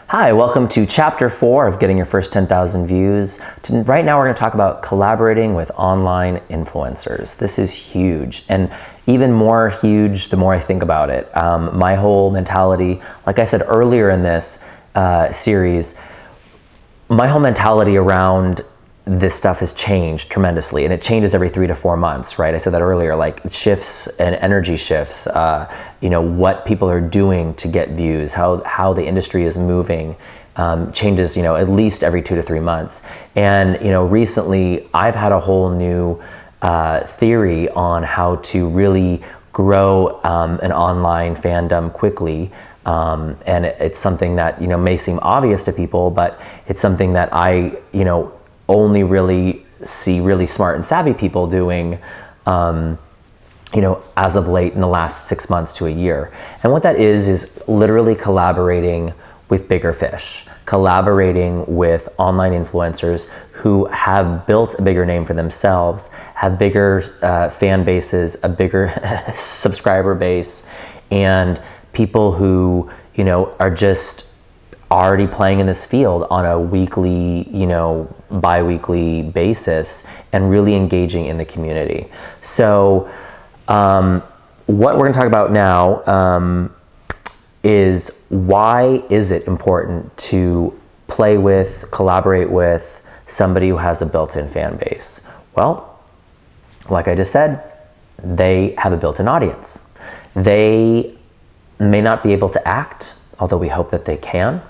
Hi, welcome to Chapter 4 of Getting Your First 10,000 Views. Right now we're going to talk about collaborating with online influencers. This is huge, and even more huge the more I think about it. My whole mentality, like I said earlier in this series, my whole mentality around this stuff has changed tremendously, and it changes every 3 to 4 months, right? I said that earlier, like shifts and energy shifts, what people are doing to get views, how the industry is moving, changes, at least every 2 to 3 months. And, recently I've had a whole new theory on how to really grow an online fandom quickly. And it's something that, may seem obvious to people, but it's something that I, only really see really smart and savvy people doing, as of late in the last 6 months to a year. And what that is literally collaborating with bigger fish, collaborating with online influencers who have built a bigger name for themselves, have bigger fan bases, a bigger subscriber base, and people who, are just already playing in this field on a weekly, bi-weekly basis and really engaging in the community. So what we're going to talk about now is why is it important to play with, collaborate with somebody who has a built-in fan base? Well, like I just said, they have a built-in audience. They may not be able to act, although we hope that they can,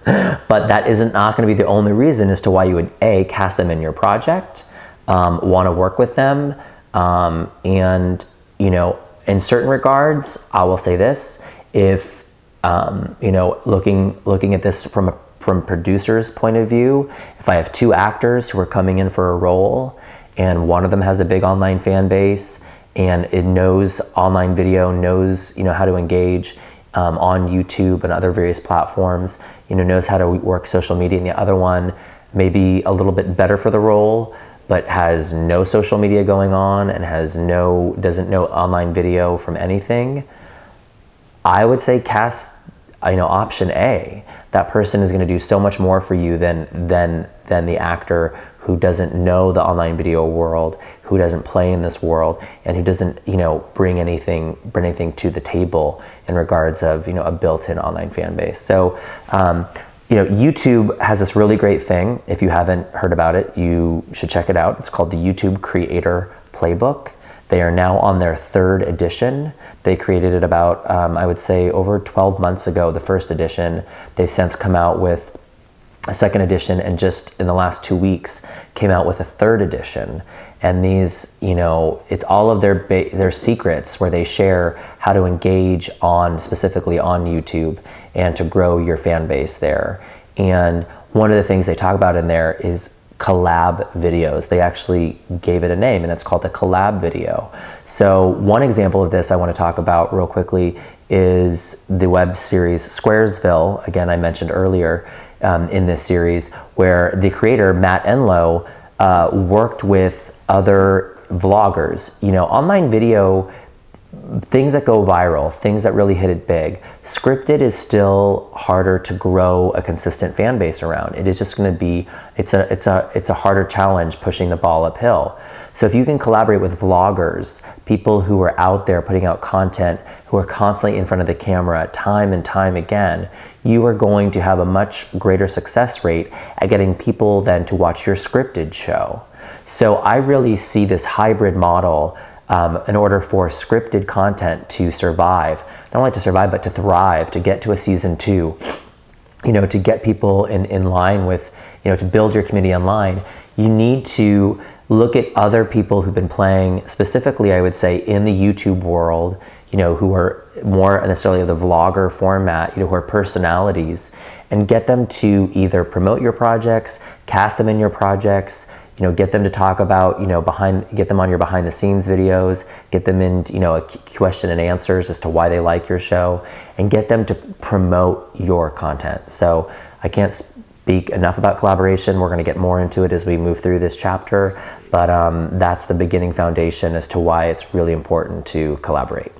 but that isn't not going to be the only reason as to why you would cast them in your project, want to work with them, and in certain regards, I will say this: if looking at this from producer's point of view, if I have 2 actors who are coming in for a role, and one of them has a big online fan base and it knows online video, knows how to engage on YouTube and other various platforms, knows how to work social media, and the other one may be a little bit better for the role, but has no social media going on and doesn't know online video from anything, I would say cast, option A. That person is going to do so much more for you than the actor who doesn't know the online video world, who doesn't play in this world, and who doesn't, bring anything to the table in regards of, a built-in online fan base. So, YouTube has this really great thing. If you haven't heard about it, you should check it out. It's called the YouTube Creator Playbook. They are now on their 3rd edition. They created it about, I would say, over 12 months ago, the 1st edition. They've since come out with a 2nd edition, and just in the last 2 weeks came out with a 3rd edition. And these, it's all of their secrets where they share how to engage specifically on YouTube and to grow your fan base there. And one of the things they talk about in there is collab videos. They actually gave it a name, and it's called a collab video. So one example of this I want to talk about real quickly is the web series Squaresville. Again, I mentioned earlier in this series, where the creator, Matt Enlow, worked with other vloggers. Online video, things that go viral, things that really hit it big. Scripted is still harder to grow a consistent fan base around. It is just going to be, it's a harder challenge pushing the ball uphill. So if you can collaborate with vloggers, people who are out there putting out content, who are constantly in front of the camera time and time again, you are going to have a much greater success rate at getting people then to watch your scripted show. So I really see this hybrid model in order for scripted content to survive, not only to survive, but to thrive, to get to a season 2, to get people in line with, to build your community online. You need to look at other people who've been playing, specifically, I would say, in the YouTube world, who are more necessarily of the vlogger format, who are personalities, and get them to either promote your projects, cast them in your projects, get them to talk about, get them on your behind the scenes videos, get them in, a question and answers as to why they like your show, and get them to promote your content. So I can't speak enough about collaboration. We're going to get more into it as we move through this chapter, but that's the beginning foundation as to why it's really important to collaborate.